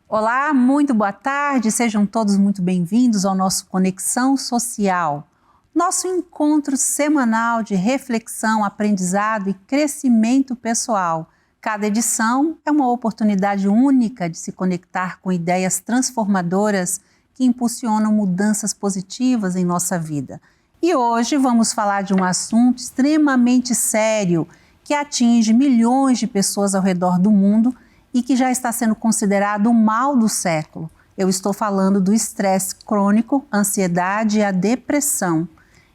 Olá, muito boa tarde, sejam todos muito bem-vindos ao nosso Conexão Social, nosso encontro semanal de reflexão, aprendizado e crescimento pessoal. Cada edição é uma oportunidade única de se conectar com ideias transformadoras que impulsionam mudanças positivas em nossa vida. E hoje vamos falar de um assunto extremamente sério que atinge milhões de pessoas ao redor do mundo e que já está sendo considerado o mal do século. Eu estou falando do estresse crônico, ansiedade e a depressão.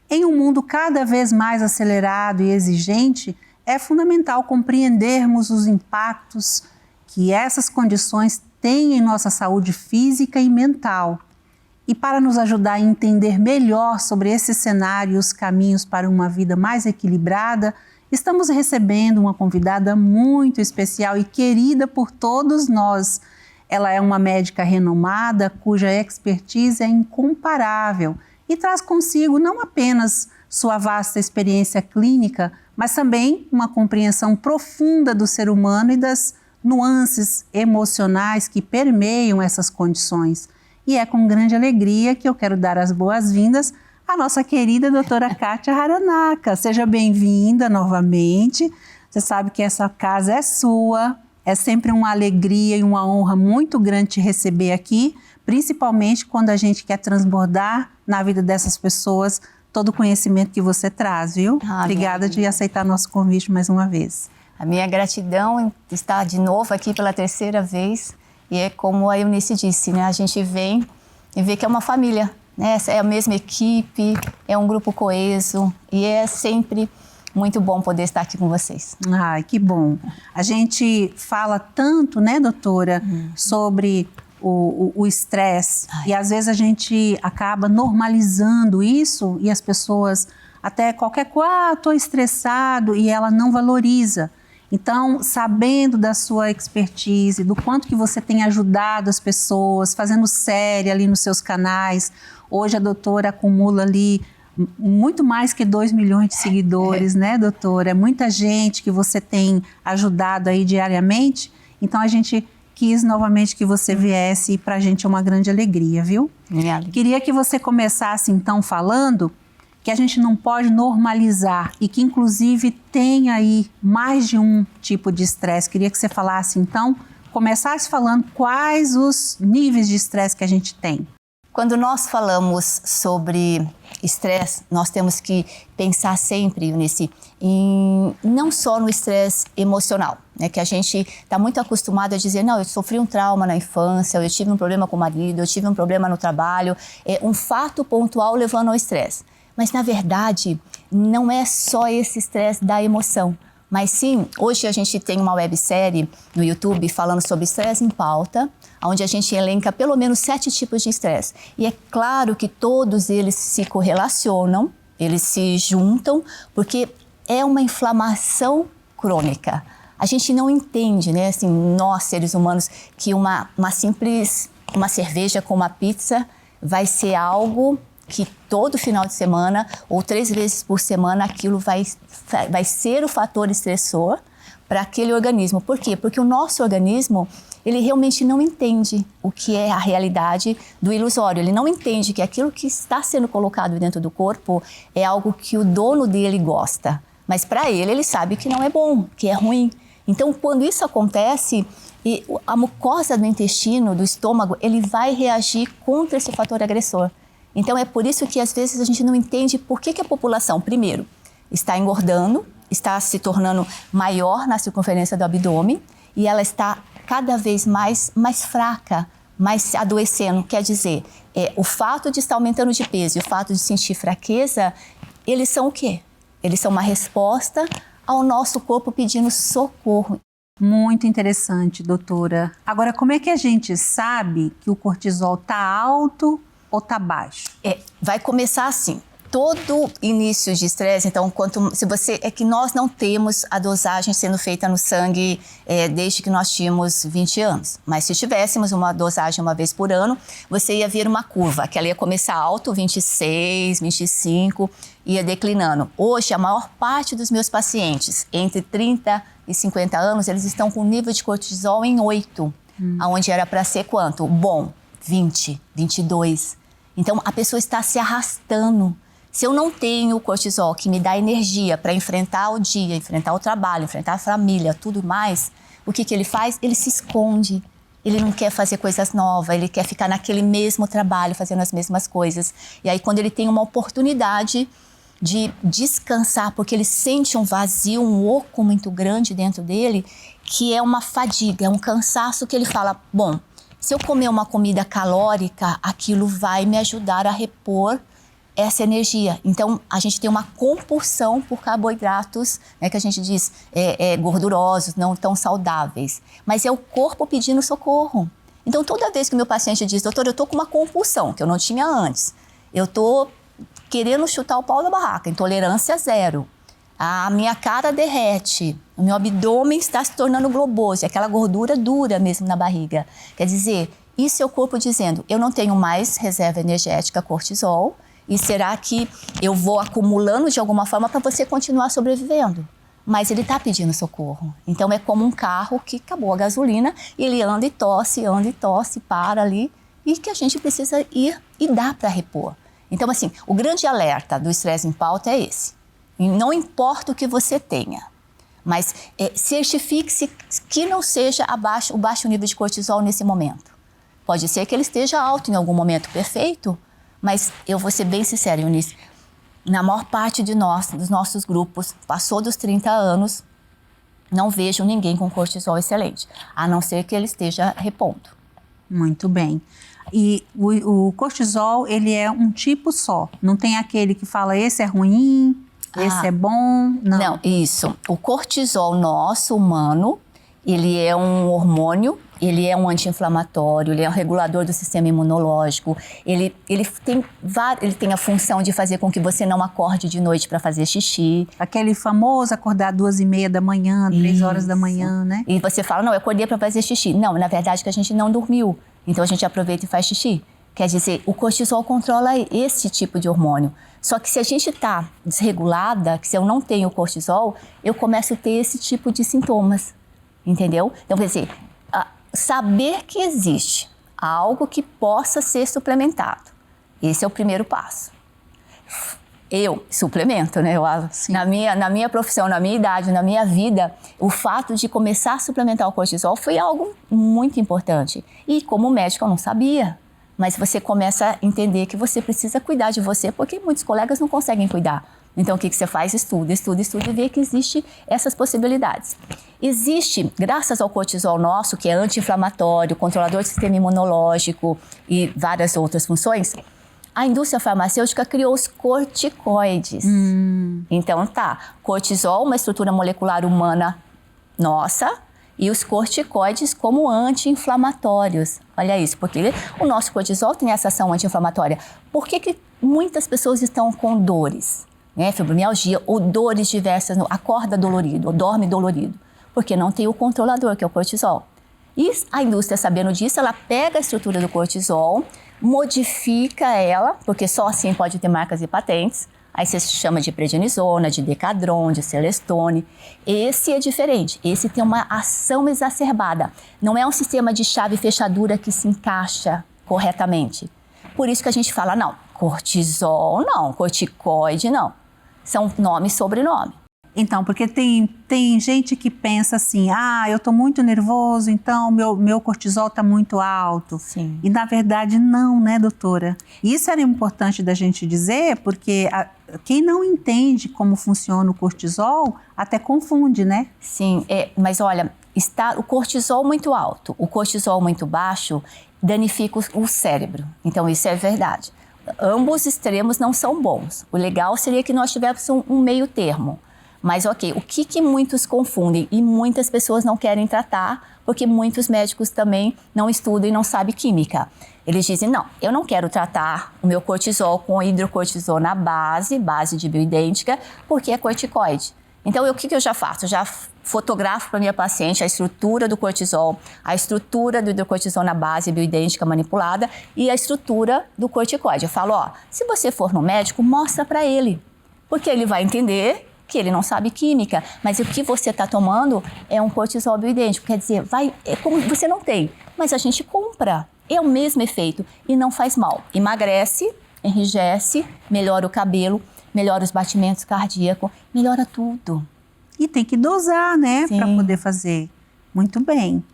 Em um mundo cada vez mais acelerado e exigente, é fundamental compreendermos os impactos que essas condições têm em nossa saúde física e mental. E para nos ajudar a entender melhor sobre esse cenário e os caminhos para uma vida mais equilibrada, estamos recebendo uma convidada muito especial e querida por todos nós. Ela é uma médica renomada, cuja expertise é incomparável e traz consigo não apenas sua vasta experiência clínica, mas também uma compreensão profunda do ser humano e das nuances emocionais que permeiam essas condições. E é com grande alegria que eu quero dar as boas-vindas à nossa querida doutora Kátia Haranaka. Seja bem-vinda novamente. Você sabe que essa casa é sua. É sempre uma alegria e uma honra muito grande te receber aqui, principalmente quando a gente quer transbordar na vida dessas pessoas todo o conhecimento que você traz, viu? Obrigada de aceitar nosso convite mais uma vez. A minha gratidão em estar de novo aqui pela terceira vez. E é como a Eunice disse, né? A gente vem e vê que é uma família, né? É a mesma equipe, é um grupo coeso e é sempre muito bom poder estar aqui com vocês. Ai, que bom. A gente fala tanto, né, doutora, sobre o estresse e às vezes a gente acaba normalizando isso e as pessoas até qualquer coisa, estou estressado e ela não valoriza. Então, sabendo da sua expertise, do quanto que você tem ajudado as pessoas, fazendo série ali nos seus canais. Hoje a doutora acumula ali muito mais que 2 milhões de seguidores, né, doutora? É muita gente que você tem ajudado aí diariamente. Então, a gente quis novamente que você viesse e para a gente é uma grande alegria, viu? Obrigada. Queria que você começasse então falando que a gente não pode normalizar e que inclusive tem aí mais de um tipo de estresse. Queria que você falasse então, começasse falando quais os níveis de estresse que a gente tem. Quando nós falamos sobre estresse, nós temos que pensar sempre, Eunice, não só no estresse emocional, né? Que a gente está muito acostumado a dizer, não, eu sofri um trauma na infância, eu tive um problema com o marido, eu tive um problema no trabalho, é um fato pontual levando ao estresse. Mas, na verdade, não é só esse estresse da emoção. Mas sim, hoje a gente tem uma websérie no YouTube falando sobre estresse em pauta, onde a gente elenca pelo menos 7 tipos de estresse. E é claro que todos eles se correlacionam, eles se juntam, porque é uma inflamação crônica. A gente não entende, né, assim, nós, seres humanos, que uma cerveja com uma pizza vai ser algo que todo final de semana ou 3 vezes por semana aquilo vai ser o fator estressor para aquele organismo. Por quê? Porque o nosso organismo, ele realmente não entende o que é a realidade do ilusório. Ele não entende que aquilo que está sendo colocado dentro do corpo é algo que o dono dele gosta. Mas para ele sabe que não é bom, que é ruim. Então, quando isso acontece, a mucosa do intestino, do estômago, ele vai reagir contra esse fator agressor. Então, é por isso que, às vezes, a gente não entende por que a população, primeiro, está engordando, está se tornando maior na circunferência do abdômen e ela está cada vez mais fraca, mais adoecendo. Quer dizer, o fato de estar aumentando de peso e o fato de sentir fraqueza, eles são o quê? Eles são uma resposta ao nosso corpo pedindo socorro. Muito interessante, doutora. Agora, como é que a gente sabe que o cortisol está alto ou está baixo? Vai começar assim. Todo início de estresse, então, é que nós não temos a dosagem sendo feita no sangue desde que nós tínhamos 20 anos. Mas se tivéssemos uma dosagem uma vez por ano, você ia ver uma curva, que ela ia começar alto, 26, 25, ia declinando. Hoje, a maior parte dos meus pacientes, entre 30 e 50 anos, eles estão com nível de cortisol em 8. Aonde era para ser quanto? Bom, 20, 22. Então, a pessoa está se arrastando. Se eu não tenho o cortisol que me dá energia para enfrentar o dia, enfrentar o trabalho, enfrentar a família, tudo mais, o que ele faz? Ele se esconde. Ele não quer fazer coisas novas, ele quer ficar naquele mesmo trabalho, fazendo as mesmas coisas. E aí, quando ele tem uma oportunidade de descansar, porque ele sente um vazio, um oco muito grande dentro dele, que é uma fadiga, é um cansaço que ele fala, bom, se eu comer uma comida calórica, aquilo vai me ajudar a repor essa energia. Então, a gente tem uma compulsão por carboidratos, né, que a gente diz gordurosos, não tão saudáveis. Mas é o corpo pedindo socorro. Então, toda vez que o meu paciente diz, doutor, eu estou com uma compulsão, que eu não tinha antes. Eu estou querendo chutar o pau da barraca, intolerância zero. A minha cara derrete, o meu abdômen está se tornando globoso, aquela gordura dura mesmo na barriga. Quer dizer, isso é o corpo dizendo, eu não tenho mais reserva energética cortisol, e será que eu vou acumulando de alguma forma para você continuar sobrevivendo? Mas ele está pedindo socorro. Então é como um carro que acabou a gasolina, e ele anda e tosse, para ali, e que a gente precisa ir e dar para repor. Então assim, o grande alerta do estresse em pauta é esse. E não importa o que você tenha, mas certifique-se que não seja o baixo nível de cortisol nesse momento. Pode ser que ele esteja alto em algum momento, perfeito, mas eu vou ser bem sincera, Eunice, na maior parte dos nossos grupos, passou dos 30 anos, não vejo ninguém com cortisol excelente, a não ser que ele esteja repondo. Muito bem. E o cortisol, ele é um tipo só, não tem aquele que fala esse é ruim, esse é bom, não. Não, isso. O cortisol nosso, humano, ele é um hormônio, ele é um anti-inflamatório, ele é um regulador do sistema imunológico, ele tem a função de fazer com que você não acorde de noite para fazer xixi. Aquele famoso acordar 2h30 da manhã, 3h da manhã, né? E você fala, não, eu acordei para fazer xixi. Não, na verdade que a gente não dormiu, então a gente aproveita e faz xixi. Quer dizer, o cortisol controla esse tipo de hormônio. Só que se a gente está desregulada, que se eu não tenho cortisol, eu começo a ter esse tipo de sintomas, entendeu? Então, quer dizer, saber que existe algo que possa ser suplementado. Esse é o primeiro passo. Eu suplemento, né? Na minha profissão, na minha idade, na minha vida, o fato de começar a suplementar o cortisol foi algo muito importante. E como médico eu não sabia. Mas você começa a entender que você precisa cuidar de você, porque muitos colegas não conseguem cuidar. Então, o que você faz? Estuda e vê que existe essas possibilidades. Existe, graças ao cortisol nosso, que é anti-inflamatório, controlador do sistema imunológico e várias outras funções, a indústria farmacêutica criou os corticoides. Então, cortisol, uma estrutura molecular humana nossa, e os corticoides como anti-inflamatórios. Olha isso, porque o nosso cortisol tem essa ação anti-inflamatória. Por que muitas pessoas estão com dores? Fibromialgia ou dores diversas, acorda dolorido, ou dorme dolorido? Porque não tem o controlador, que é o cortisol. E a indústria, sabendo disso, ela pega a estrutura do cortisol, modifica ela, porque só assim pode ter marcas e patentes. Aí você chama de prednisona, de decadron, de celestone. Esse é diferente, esse tem uma ação exacerbada. Não é um sistema de chave e fechadura que se encaixa corretamente. Por isso que a gente fala, não, cortisol não, corticoide não. São nome e sobrenome. Então, porque tem gente que pensa assim, eu tô muito nervoso, então meu cortisol tá muito alto. Sim. E na verdade não, né, doutora? Isso era importante da gente dizer, porque quem não entende como funciona o cortisol até confunde, né? Sim, mas olha, está o cortisol muito alto, o cortisol muito baixo danifica o cérebro. Então isso é verdade. Ambos extremos não são bons. O legal seria que nós tivéssemos um meio termo. Mas ok, o que muitos confundem e muitas pessoas não querem tratar, porque muitos médicos também não estudam e não sabem química. Eles dizem, não, eu não quero tratar o meu cortisol com hidrocortisona base de bioidêntica, porque é corticoide. Então, o que eu já faço? Eu já fotografo para minha paciente a estrutura do cortisol, a estrutura do hidrocortisona base bioidêntica manipulada e a estrutura do corticoide. Eu falo, se você for no médico, mostra para ele, porque ele vai entender que ele não sabe química, mas o que você está tomando é um cortisol bioidêntico, quer dizer, é como você não tem, mas a gente compra, é o mesmo efeito e não faz mal, emagrece, enrijece, melhora o cabelo, melhora os batimentos cardíacos, melhora tudo. E tem que dosar, né, para Sim. poder fazer. Muito bem.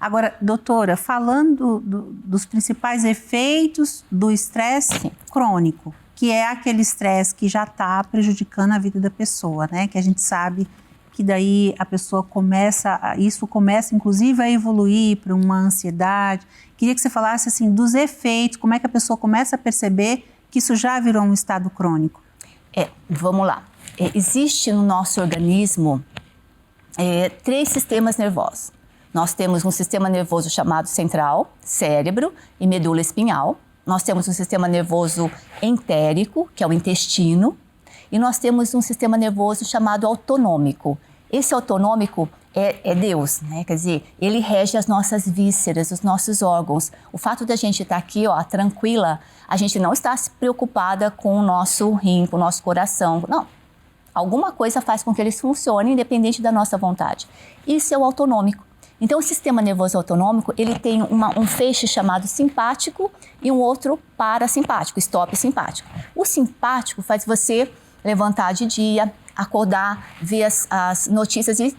Agora, doutora, falando dos principais efeitos do estresse crônico, que é aquele estresse que já está prejudicando a vida da pessoa, né? Que a gente sabe que daí a pessoa isso começa inclusive a evoluir para uma ansiedade. Queria que você falasse assim dos efeitos, como é que a pessoa começa a perceber que isso já virou um estado crônico. Vamos lá. Existe no nosso organismo 3 sistemas nervosos. Nós temos um sistema nervoso chamado central, cérebro e medula espinhal. Nós temos um sistema nervoso entérico, que é o intestino. E nós temos um sistema nervoso chamado autonômico. Esse autonômico é Deus, né? Quer dizer, ele rege as nossas vísceras, os nossos órgãos. O fato da gente estar aqui, tranquila, a gente não está se preocupada com o nosso rim, com o nosso coração. Não. Alguma coisa faz com que eles funcionem, independente da nossa vontade. Isso é o autonômico. Então, o sistema nervoso autonômico, ele tem um feixe chamado simpático e um outro parasimpático, stop simpático. O simpático faz você levantar de dia, acordar, ver as notícias e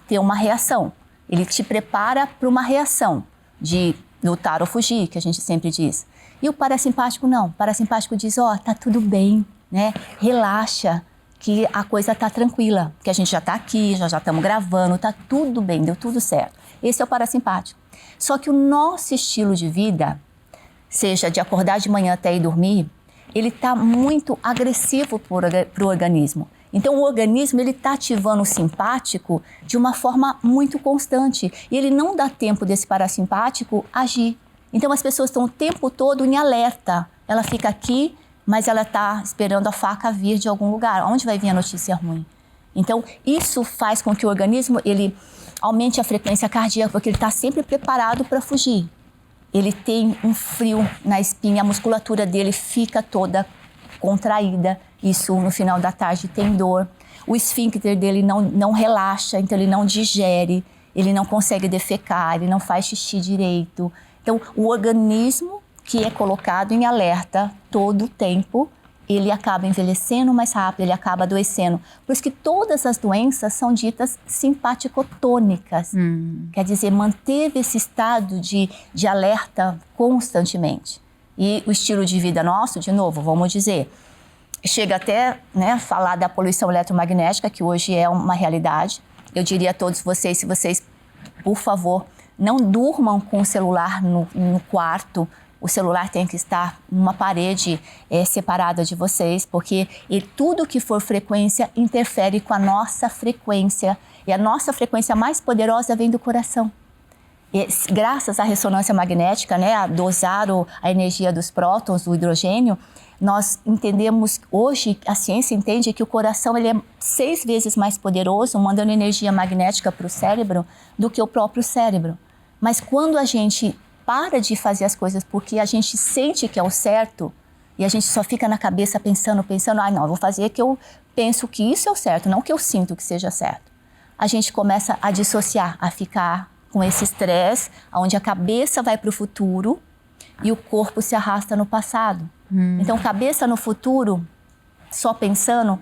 ter uma reação. Ele te prepara para uma reação de lutar ou fugir, que a gente sempre diz. E o parasimpático não. O parasimpático diz, tá tudo bem, né? Relaxa, que a coisa tá tranquila, que a gente já tá aqui, já estamos gravando, tá tudo bem, deu tudo certo. Esse é o parasimpático. Só que o nosso estilo de vida, seja de acordar de manhã até ir dormir, ele tá muito agressivo para o organismo. Então o organismo ele tá ativando o simpático de uma forma muito constante e ele não dá tempo desse parasimpático agir. Então as pessoas estão o tempo todo em alerta. Ela fica aqui, mas ela está esperando a faca vir de algum lugar. Onde vai vir a notícia ruim? Então, isso faz com que o organismo ele aumente a frequência cardíaca, porque ele está sempre preparado para fugir. Ele tem um frio na espinha, a musculatura dele fica toda contraída. Isso, no final da tarde, tem dor. O esfíncter dele não relaxa, então ele não digere, ele não consegue defecar, ele não faz xixi direito. Então, o organismo que é colocado em alerta todo o tempo, ele acaba envelhecendo mais rápido, ele acaba adoecendo. Por isso que todas as doenças são ditas simpaticotônicas. Quer dizer, manteve esse estado de alerta constantemente. E o estilo de vida nosso, de novo, vamos dizer, chega até falar da poluição eletromagnética, que hoje é uma realidade. Eu diria a todos vocês, se vocês, por favor, não durmam com o celular no quarto. O celular tem que estar numa parede separada de vocês, porque tudo que for frequência interfere com a nossa frequência. E a nossa frequência mais poderosa vem do coração. E, graças à ressonância magnética, a dosar a energia dos prótons, do hidrogênio, nós entendemos, hoje a ciência entende que o coração ele é 6 vezes mais poderoso, mandando energia magnética para o cérebro, do que o próprio cérebro. Mas quando a gente para de fazer as coisas porque a gente sente que é o certo e a gente só fica na cabeça pensando, não, eu vou fazer que eu penso que isso é o certo, não que eu sinto que seja certo. A gente começa a dissociar, a ficar com esse estresse, onde a cabeça vai para o futuro e o corpo se arrasta no passado. Então, cabeça no futuro, só pensando,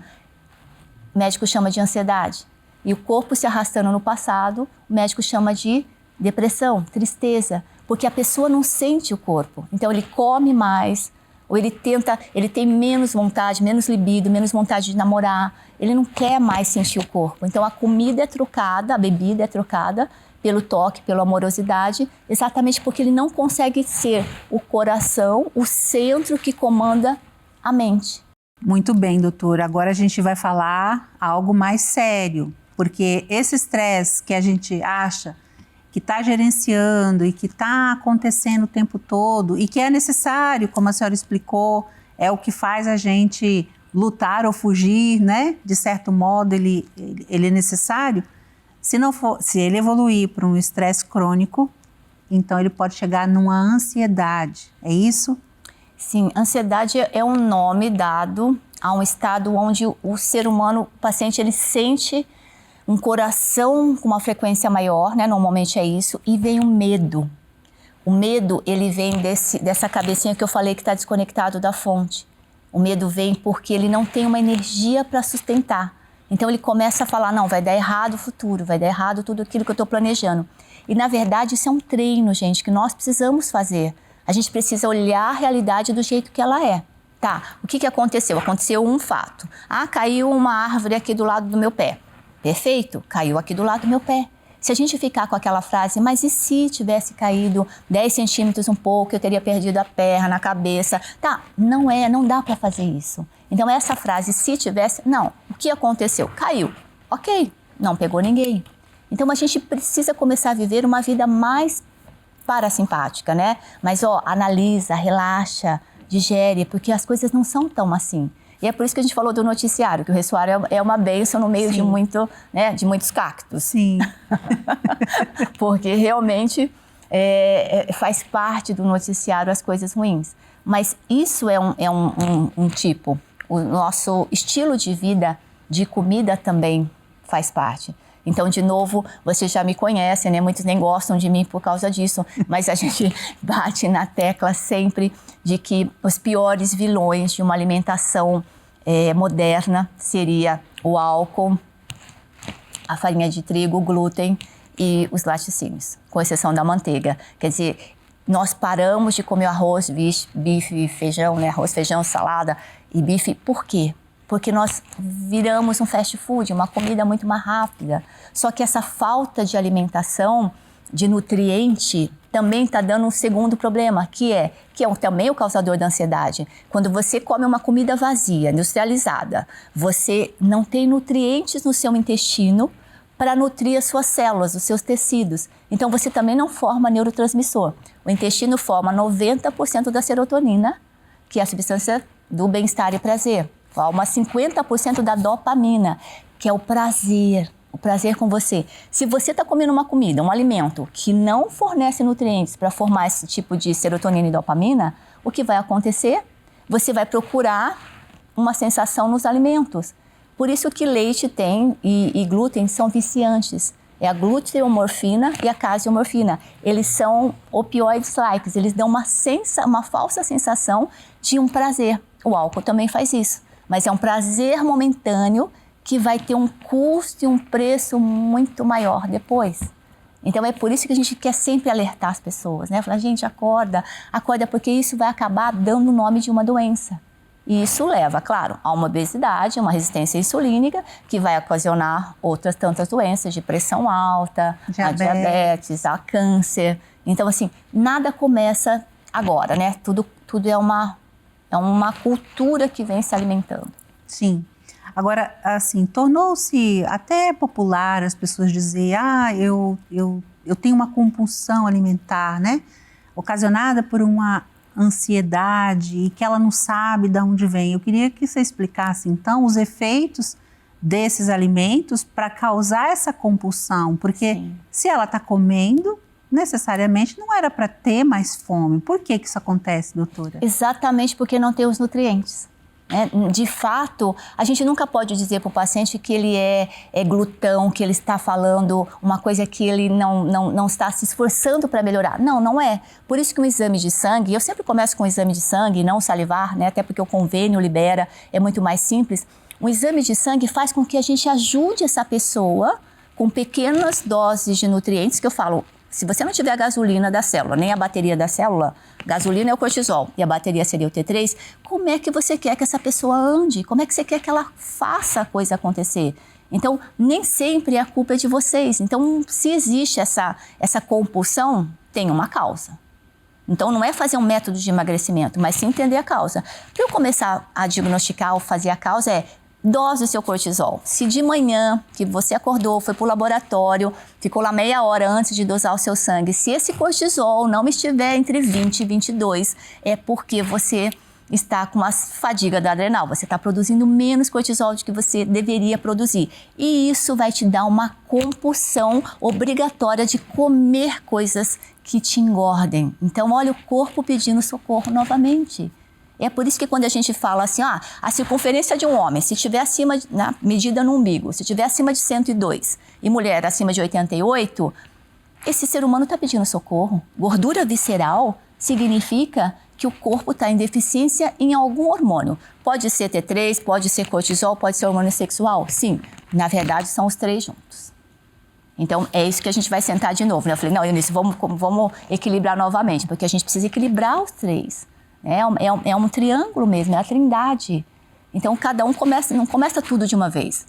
o médico chama de ansiedade. E o corpo se arrastando no passado, o médico chama de depressão, tristeza. Porque a pessoa não sente o corpo. Então, ele come mais, ou ele tem menos vontade, menos libido, menos vontade de namorar. Ele não quer mais sentir o corpo. Então, a comida é trocada, a bebida é trocada pelo toque, pela amorosidade, exatamente porque ele não consegue ser o coração, o centro que comanda a mente. Muito bem, doutora. Agora a gente vai falar algo mais sério, porque esse estresse que a gente acha que está gerenciando e que está acontecendo o tempo todo e que é necessário, como a senhora explicou, é o que faz a gente lutar ou fugir, né? De certo modo, ele é necessário. Se ele evoluir para um estresse crônico, então ele pode chegar numa ansiedade, é isso? Sim, ansiedade é um nome dado a um estado onde o ser humano, o paciente, ele sente um coração com uma frequência maior, né? Normalmente é isso, e vem o medo. O medo, ele vem dessa cabecinha que eu falei que está desconectado da fonte. O medo vem porque ele não tem uma energia para sustentar. Então ele começa a falar, não, vai dar errado o futuro, vai dar errado tudo aquilo que eu estou planejando. E na verdade isso é um treino, gente, que nós precisamos fazer. A gente precisa olhar a realidade do jeito que ela é. Tá, o que aconteceu? Aconteceu um fato. Ah, caiu uma árvore aqui do lado do meu pé. Perfeito, caiu aqui do lado do meu pé. Se a gente ficar com aquela frase, mas e se tivesse caído 10 centímetros um pouco, eu teria perdido a perna, a cabeça. Tá, não dá para fazer isso. Então essa frase, se tivesse, não. O que aconteceu? Caiu. Ok, não pegou ninguém. Então a gente precisa começar a viver uma vida mais parasimpática, né? Mas analisa, relaxa, digere, porque as coisas não são tão assim. E é por isso que a gente falou do noticiário, que o ressoário é uma bênção no meio de muitos cactos. Sim. Porque realmente faz parte do noticiário as coisas ruins. Mas isso é um tipo. O nosso estilo de vida, de comida também faz parte. Então, de novo, vocês já me conhecem, né? Muitos nem gostam de mim por causa disso, mas a gente bate na tecla sempre de que os piores vilões de uma alimentação moderna seria o álcool, a farinha de trigo, o glúten e os laticínios, com exceção da manteiga. Quer dizer, nós paramos de comer arroz, bife, feijão, né? Arroz, feijão, salada e bife. Por quê? Porque nós viramos um fast food, uma comida muito mais rápida. Só que essa falta de alimentação, de nutriente, também está dando um segundo problema, que é também o causador da ansiedade. Quando você come uma comida vazia, industrializada, você não tem nutrientes no seu intestino para nutrir as suas células, os seus tecidos. Então você também não forma neurotransmissor. O intestino forma 90% da serotonina, que é a substância do bem-estar e prazer. Forma 50% da dopamina, que é o prazer com você. Se você está comendo uma comida, um alimento que não fornece nutrientes para formar esse tipo de serotonina e dopamina, o que vai acontecer? Você vai procurar uma sensação nos alimentos. Por isso que leite tem e glúten são viciantes. É a gluteomorfina e a caseomorfina. Eles são opioides-like, eles dão uma falsa sensação de um prazer. O álcool também faz isso. Mas é um prazer momentâneo que vai ter um custo e um preço muito maior depois. Então é por isso que a gente quer sempre alertar as pessoas, né? Falar, gente, acorda porque isso vai acabar dando o nome de uma doença. E isso leva, claro, a uma obesidade, uma resistência insulínica, que vai ocasionar outras tantas doenças, de pressão alta, a diabetes, a câncer. Então, assim, nada começa agora, né? Tudo é uma cultura que vem se alimentando. Sim. Agora, assim, tornou-se até popular as pessoas dizerem, eu tenho uma compulsão alimentar, né? Ocasionada por uma ansiedade e que ela não sabe de onde vem. Eu queria que você explicasse, então, os efeitos desses alimentos para causar essa compulsão, porque Sim. se ela está comendo, necessariamente não era para ter mais fome. Por que isso acontece, doutora? Exatamente porque não tem os nutrientes. De fato, a gente nunca pode dizer para o paciente que ele é glutão, que ele está falando uma coisa que ele não está se esforçando para melhorar. Não é. Por isso que um exame de sangue, eu sempre começo com um exame de sangue, não salivar, né? Até porque o convênio libera, é muito mais simples. Um exame de sangue faz com que a gente ajude essa pessoa com pequenas doses de nutrientes, que eu falo, se você não tiver a gasolina da célula, nem a bateria da célula, gasolina é o cortisol e a bateria seria o T3, como é que você quer que essa pessoa ande? Como é que você quer que ela faça a coisa acontecer? Então, nem sempre a culpa é de vocês. Então, se existe essa compulsão, tem uma causa. Então, não é fazer um método de emagrecimento, mas sim entender a causa. Para eu começar a diagnosticar ou fazer a causa dose o seu cortisol. Se de manhã que você acordou, foi para o laboratório, ficou lá meia hora antes de dosar o seu sangue, se esse cortisol não estiver entre 20 e 22, é porque você está com uma fadiga da adrenal, você está produzindo menos cortisol do que você deveria produzir. E isso vai te dar uma compulsão obrigatória de comer coisas que te engordem. Então, olha o corpo pedindo socorro novamente. É por isso que quando a gente fala assim, a circunferência de um homem, se estiver acima, na medida no umbigo, se estiver acima de 102 e mulher acima de 88, esse ser humano está pedindo socorro. Gordura visceral significa que o corpo está em deficiência em algum hormônio. Pode ser T3, pode ser cortisol, pode ser hormônio sexual. Sim, na verdade são os três juntos. Então, é isso que a gente vai sentar de novo. Né? Eu falei, não, Eunice, vamos equilibrar novamente, porque a gente precisa equilibrar os três. É um triângulo mesmo, é a trindade. Então, cada um não começa tudo de uma vez,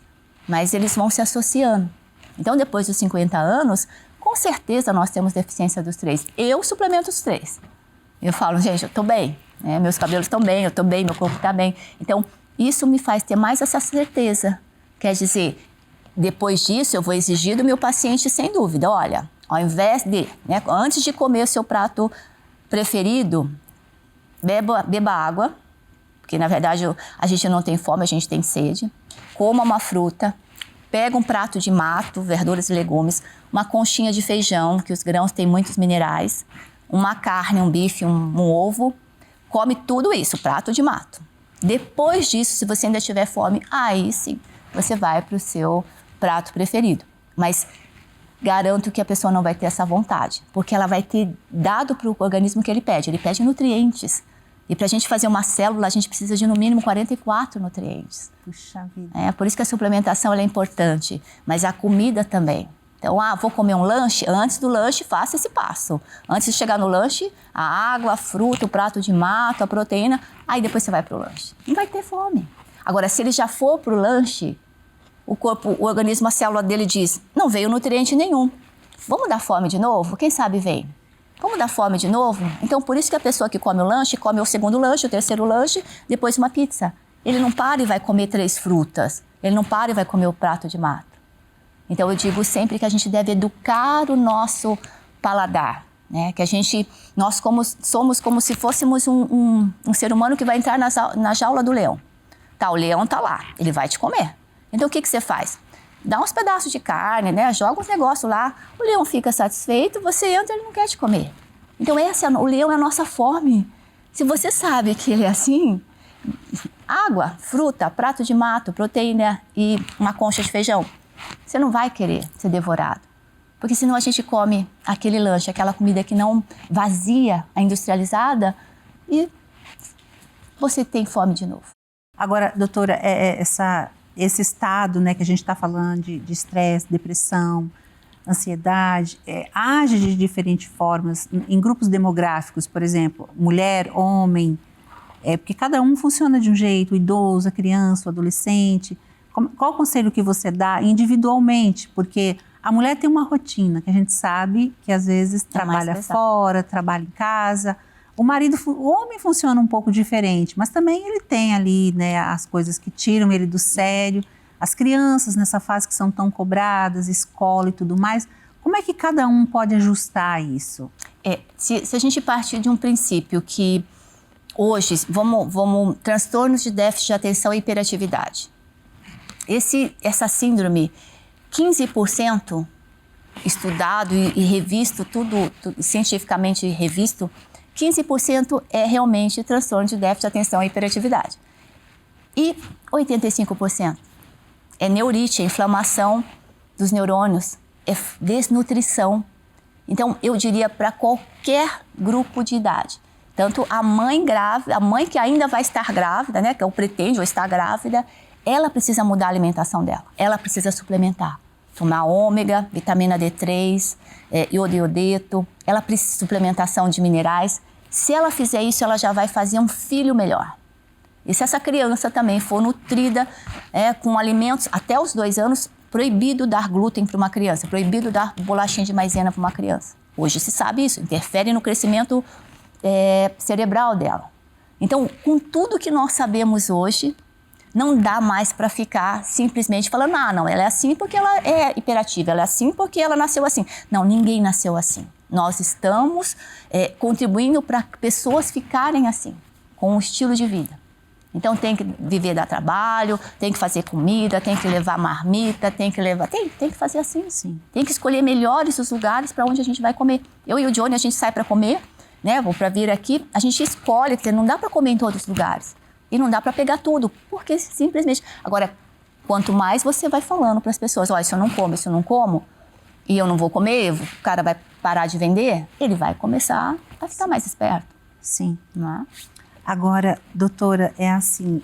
mas eles vão se associando. Então, depois dos 50 anos, com certeza nós temos deficiência dos três. Eu suplemento os três. Eu falo, gente, eu estou bem, né? Meus cabelos estão bem, eu estou bem, meu corpo está bem. Então, isso me faz ter mais essa certeza. Quer dizer, depois disso, eu vou exigir do meu paciente, sem dúvida, olha, ao invés de, né, antes de comer o seu prato preferido, beba água, porque na verdade a gente não tem fome, a gente tem sede. Coma uma fruta, pega um prato de mato, verduras e legumes, uma conchinha de feijão, que os grãos têm muitos minerais, uma carne, um bife, um ovo, come tudo isso, prato de mato. Depois disso, se você ainda tiver fome, aí sim, você vai para o seu prato preferido. Mas garanto que a pessoa não vai ter essa vontade, porque ela vai ter dado para o organismo que ele pede nutrientes. E para a gente fazer uma célula, a gente precisa de no mínimo 44 nutrientes. Puxa vida. Por isso que a suplementação ela é importante, mas a comida também. Então, vou comer um lanche, antes do lanche faça esse passo. Antes de chegar no lanche, a água, a fruta, o prato de mato, a proteína, aí depois você vai para o lanche. Não vai ter fome. Agora, se ele já for para o lanche, o organismo, a célula dele diz, não veio nutriente nenhum. Vamos dar fome de novo? Quem sabe vem. Vamos dar fome de novo? Então, por isso que a pessoa que come o lanche, come o segundo lanche, o terceiro lanche, depois uma pizza. Ele não para e vai comer 3 frutas. Ele não para e vai comer o prato de mato. Então, eu digo sempre que a gente deve educar o nosso paladar, né? Que nós somos como se fôssemos um ser humano que vai entrar na jaula do leão. Tá, o leão tá lá, ele vai te comer. Então, o que você faz? Dá uns pedaços de carne, né? Joga uns negócios lá, o leão fica satisfeito, você entra e ele não quer te comer. Então, o leão é a nossa fome. Se você sabe que ele é assim, água, fruta, prato de mato, proteína e uma concha de feijão, você não vai querer ser devorado. Porque senão a gente come aquele lanche, aquela comida que não vazia, a industrializada, e você tem fome de novo. Agora, doutora, esse estado, né, que a gente está falando de estresse, depressão, ansiedade, age de diferentes formas em grupos demográficos, por exemplo, mulher, homem, porque cada um funciona de um jeito, o idoso, a criança, o adolescente. Qual o conselho que você dá individualmente? Porque a mulher tem uma rotina que a gente sabe que às vezes trabalha fora, trabalha em casa. O homem funciona um pouco diferente, mas também ele tem ali, né, as coisas que tiram ele do sério. As crianças nessa fase que são tão cobradas, escola e tudo mais. Como é que cada um pode ajustar isso? Se a gente partir de um princípio que hoje, vamos transtornos de déficit de atenção e hiperatividade. Essa síndrome, 15% estudado e revisto, tudo cientificamente revisto, 15% é realmente transtorno de déficit de atenção e hiperatividade. E 85% é neurite, é inflamação dos neurônios, é desnutrição. Então, eu diria para qualquer grupo de idade. Tanto a mãe grávida, a mãe que ainda vai estar grávida, né, que ou pretende ou está grávida, ela precisa mudar a alimentação dela. Ela precisa suplementar. Tomar ômega, vitamina D3, iodeto. Ela precisa de suplementação de minerais. Se ela fizer isso, ela já vai fazer um filho melhor. E se essa criança também for nutrida com alimentos, até os 2 anos, proibido dar glúten para uma criança, proibido dar bolachinha de maisena para uma criança. Hoje se sabe isso, interfere no crescimento cerebral dela. Então, com tudo que nós sabemos hoje, não dá mais para ficar simplesmente falando, não, ela é assim porque ela é hiperativa, ela é assim porque ela nasceu assim. Não, ninguém nasceu assim. Nós estamos contribuindo para pessoas ficarem assim, com um estilo de vida. Então, tem que viver, dar trabalho, tem que fazer comida, tem que levar marmita, tem que fazer assim, sim. Tem que escolher melhores os lugares para onde a gente vai comer. Eu e o Johnny, a gente sai para comer, né, ou para vir aqui, a gente escolhe, porque não dá para comer em todos os lugares. E não dá para pegar tudo, porque simplesmente... Agora, quanto mais você vai falando para as pessoas, olha, isso eu não como, isso eu não como, e eu não vou comer, o cara vai parar de vender, ele vai começar a ficar mais esperto. Sim. Não é? Agora, doutora, é assim,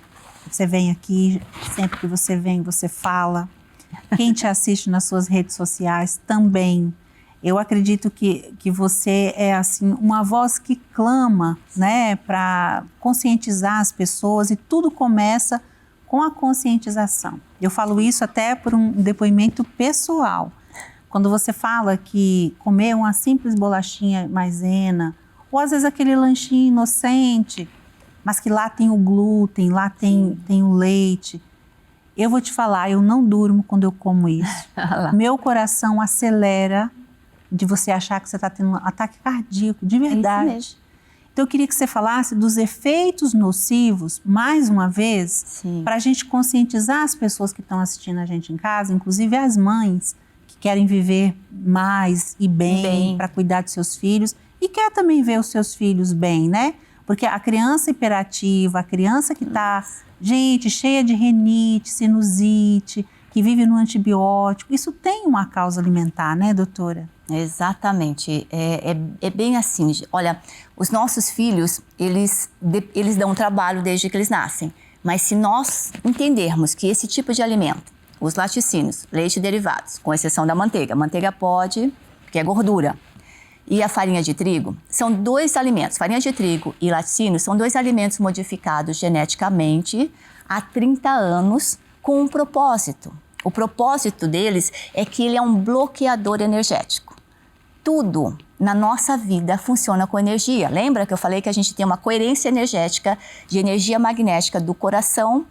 você vem aqui, sempre que você vem, você fala. Quem te assiste nas suas redes sociais também. Eu acredito que você é assim uma voz que clama, né, para conscientizar as pessoas, e tudo começa com a conscientização. Eu falo isso até por um depoimento pessoal. Quando você fala que comer uma simples bolachinha maisena, ou às vezes aquele lanchinho inocente, mas que lá tem o glúten, lá tem o leite. Eu vou te falar, eu não durmo quando eu como isso. Meu coração acelera de você achar que você está tendo um ataque cardíaco, de verdade. É isso mesmo. Então eu queria que você falasse dos efeitos nocivos, mais uma vez, para a gente conscientizar as pessoas que estão assistindo a gente em casa, inclusive as mães que querem viver mais e bem. Para cuidar de seus filhos, e quer também ver os seus filhos bem, né? Porque a criança hiperativa, a criança que está, gente, cheia de rinite, sinusite, que vive no antibiótico, isso tem uma causa alimentar, né, doutora? Exatamente, é bem assim. Olha, os nossos filhos, eles dão trabalho desde que eles nascem. Mas se nós entendermos que esse tipo de alimento, os laticínios, leite e derivados, com exceção da manteiga pode, porque é gordura, e a farinha de trigo, são dois alimentos, farinha de trigo e laticínios, são dois alimentos modificados geneticamente há 30 anos com um propósito. O propósito deles é que ele é um bloqueador energético. Tudo na nossa vida funciona com energia. Lembra que eu falei que a gente tem uma coerência energética de energia magnética do coração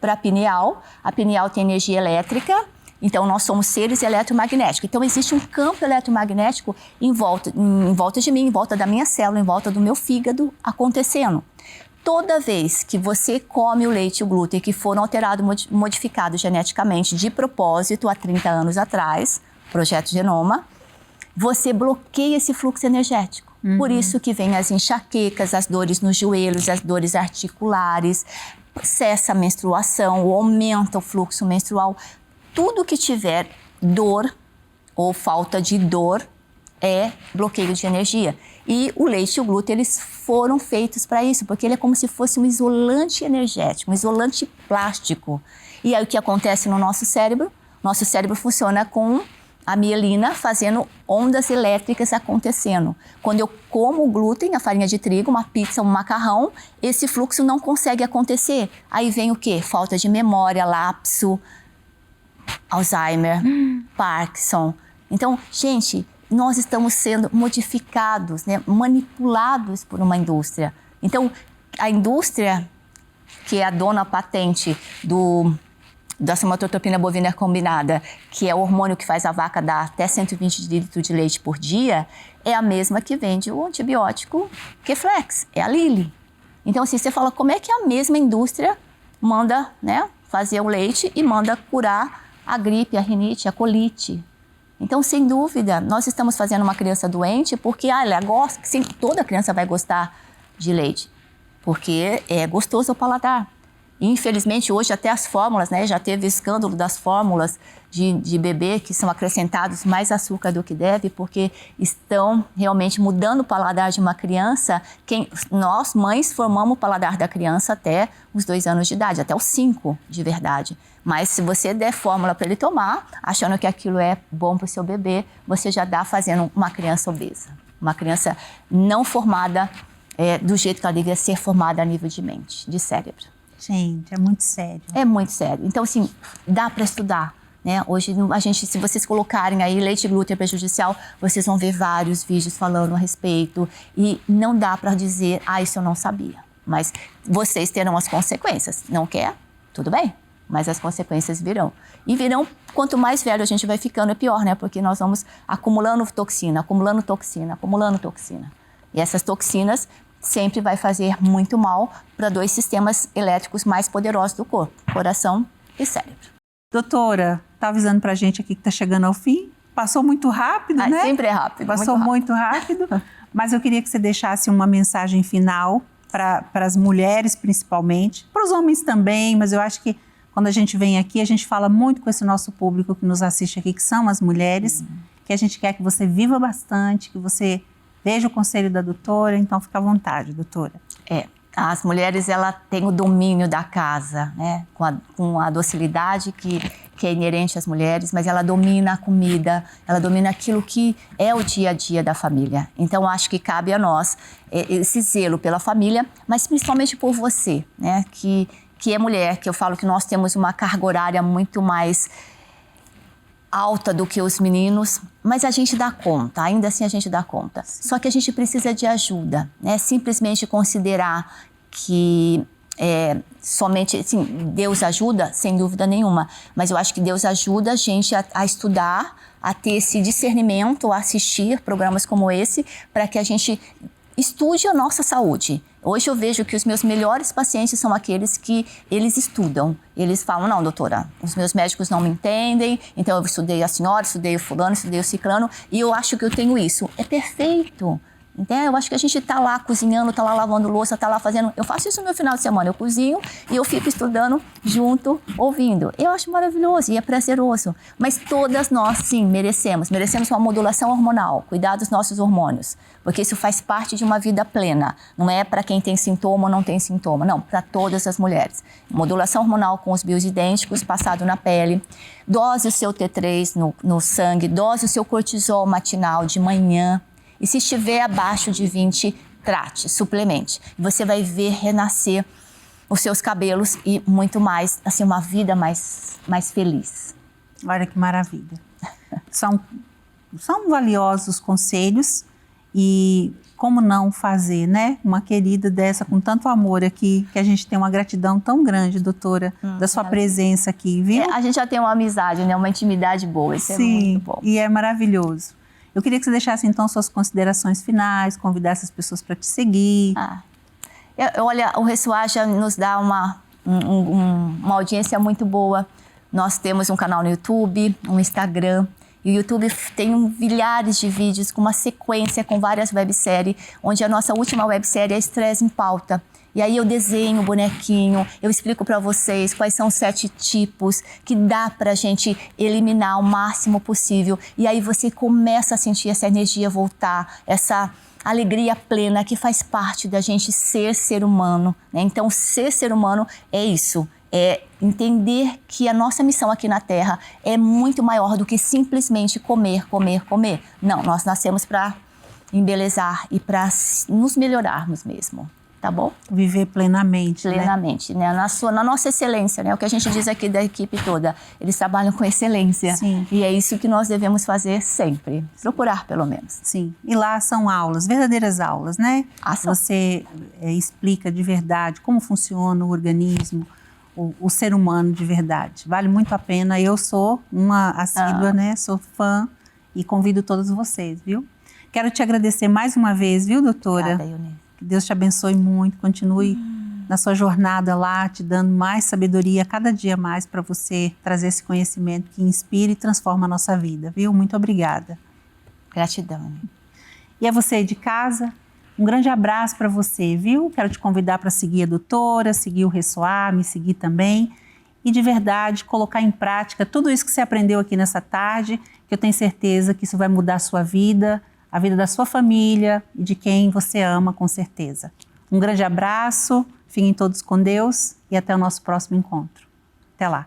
para a pineal. A pineal tem energia elétrica, então nós somos seres eletromagnéticos. Então existe um campo eletromagnético em volta de mim, em volta da minha célula, em volta do meu fígado acontecendo. Toda vez que você come o leite e o glúten que foram alterados, modificados geneticamente de propósito há 30 anos atrás, Projeto Genoma, você bloqueia esse fluxo energético. Por isso que vem as enxaquecas, as dores nos joelhos, as dores articulares, cessa a menstruação, ou aumenta o fluxo menstrual. Tudo que tiver dor ou falta de dor é bloqueio de energia. E o leite e o glúten, eles foram feitos para isso, porque ele é como se fosse um isolante energético, um isolante plástico. E aí o que acontece no nosso cérebro? Nosso cérebro funciona com a mielina fazendo ondas elétricas acontecendo. Quando eu como o glúten, a farinha de trigo, uma pizza, um macarrão, esse fluxo não consegue acontecer. Aí vem o quê? Falta de memória, lapso, Alzheimer, Parkinson. Então, gente, nós estamos sendo modificados, né, manipulados por uma indústria. Então, a indústria, que é a dona patente da somatotropina bovina combinada, que é o hormônio que faz a vaca dar até 120 litros de leite por dia, é a mesma que vende o antibiótico Keflex, é a Lilly. Então, assim, você fala, como é que a mesma indústria manda, né, fazer o leite e manda curar a gripe, a rinite, a colite? Então, sem dúvida, nós estamos fazendo uma criança doente porque ela gosta, sim, toda criança vai gostar de leite, porque é gostoso ao paladar. E, infelizmente, hoje até as fórmulas, né, já teve escândalo das fórmulas de bebê que são acrescentados mais açúcar do que deve, porque estão realmente mudando o paladar de uma criança. Nós, mães, formamos o paladar da criança até os 2 anos de idade, até os 5, de verdade. Mas se você der fórmula para ele tomar, achando que aquilo é bom para o seu bebê, você já está fazendo uma criança obesa. Uma criança não formada do jeito que ela deveria ser formada a nível de mente, de cérebro. Gente, é muito sério. É muito sério. Então, assim, dá para estudar, né? Hoje, se vocês colocarem aí leite e glúten é prejudicial, vocês vão ver vários vídeos falando a respeito. E não dá para dizer, isso eu não sabia. Mas vocês terão as consequências. Não quer? Tudo bem. Mas as consequências virão. E virão, quanto mais velho a gente vai ficando, é pior, né? Porque nós vamos acumulando toxina, acumulando toxina, acumulando toxina. E essas toxinas sempre vai fazer muito mal para 2 sistemas elétricos mais poderosos do corpo, coração e cérebro. Doutora, tá avisando pra gente aqui que tá chegando ao fim. Passou muito rápido, né? Sempre é rápido. Passou muito rápido. Mas eu queria que você deixasse uma mensagem final para as mulheres principalmente, para os homens também, mas eu acho que quando a gente vem aqui, a gente fala muito com esse nosso público que nos assiste aqui, que são as mulheres, que a gente quer que você viva bastante, que você veja o conselho da doutora, então fica à vontade, doutora. As mulheres, ela têm o domínio da casa, né? Com a docilidade que é inerente às mulheres, mas ela domina a comida, ela domina aquilo que é o dia a dia da família. Então, acho que cabe a nós esse zelo pela família, mas principalmente por você, né? Que é mulher, que eu falo que nós temos uma carga horária muito mais alta do que os meninos, mas a gente dá conta, ainda assim a gente dá conta. Só que a gente precisa de ajuda, né? Simplesmente considerar que somente, assim, Deus ajuda, sem dúvida nenhuma, mas eu acho que Deus ajuda a gente a estudar, a ter esse discernimento, a assistir programas como esse, para que a gente estude a nossa saúde. Hoje eu vejo que os meus melhores pacientes são aqueles que eles estudam. Eles falam, não, doutora, os meus médicos não me entendem, então eu estudei a senhora, estudei o fulano, estudei o ciclano, e eu acho que eu tenho isso. É perfeito. Então, eu acho que a gente está lá cozinhando, está lá lavando louça, está lá fazendo... Eu faço isso no meu final de semana, eu cozinho e eu fico estudando junto, ouvindo. Eu acho maravilhoso e é prazeroso. Mas todas nós, sim, merecemos uma modulação hormonal, cuidar dos nossos hormônios, porque isso faz parte de uma vida plena. Não é para quem tem sintoma ou não tem sintoma, não, para todas as mulheres. Modulação hormonal com os bioidênticos, passado na pele. Dose o seu T3 no sangue, dose o seu cortisol matinal de manhã. E se estiver abaixo de 20, trate, suplemente. Você vai ver renascer os seus cabelos e muito mais, assim, uma vida mais feliz. Olha que maravilha. São valiosos conselhos e como não fazer, né? Uma querida dessa com tanto amor aqui, que a gente tem uma gratidão tão grande, doutora, da sua presença aqui, viu? A gente já tem uma amizade, né? Uma intimidade boa, isso é muito bom. E é maravilhoso. Eu queria que você deixasse, então, suas considerações finais, convidasse as pessoas para te seguir. Olha, o Ressoar já nos dá uma audiência muito boa. Nós temos um canal no YouTube, um Instagram. E o YouTube tem milhares de vídeos com uma sequência, com várias webséries, onde a nossa última websérie é Estresse em Pauta. E aí eu desenho o bonequinho, eu explico para vocês quais são os 7 tipos que dá pra gente eliminar o máximo possível. E aí você começa a sentir essa energia voltar, essa alegria plena que faz parte da gente ser humano, né? Então, ser humano é isso, é entender que a nossa missão aqui na Terra é muito maior do que simplesmente comer. Não, nós nascemos para embelezar e para nos melhorarmos mesmo. Tá bom? Viver plenamente, Plenamente, né? Na nossa excelência, né? O que a gente diz aqui da equipe toda, eles trabalham com excelência. Sim. E é isso que nós devemos fazer sempre, procurar pelo menos. Sim, e lá são aulas, verdadeiras aulas, né? Você explica de verdade como funciona o organismo, o ser humano de verdade. Vale muito a pena, eu sou uma assídua, né? Sou fã e convido todos vocês, viu? Quero te agradecer mais uma vez, viu, doutora? Obrigada, Eunice. Que Deus te abençoe muito, continue na sua jornada lá, te dando mais sabedoria cada dia mais para você trazer esse conhecimento que inspira e transforma a nossa vida, viu? Muito obrigada. Gratidão. E a você de casa, um grande abraço para você, viu? Quero te convidar para seguir a doutora, seguir o Ressoar, me seguir também e de verdade colocar em prática tudo isso que você aprendeu aqui nessa tarde, que eu tenho certeza que isso vai mudar a sua vida, a vida da sua família e de quem você ama, com certeza. Um grande abraço, fiquem todos com Deus e até o nosso próximo encontro. Até lá.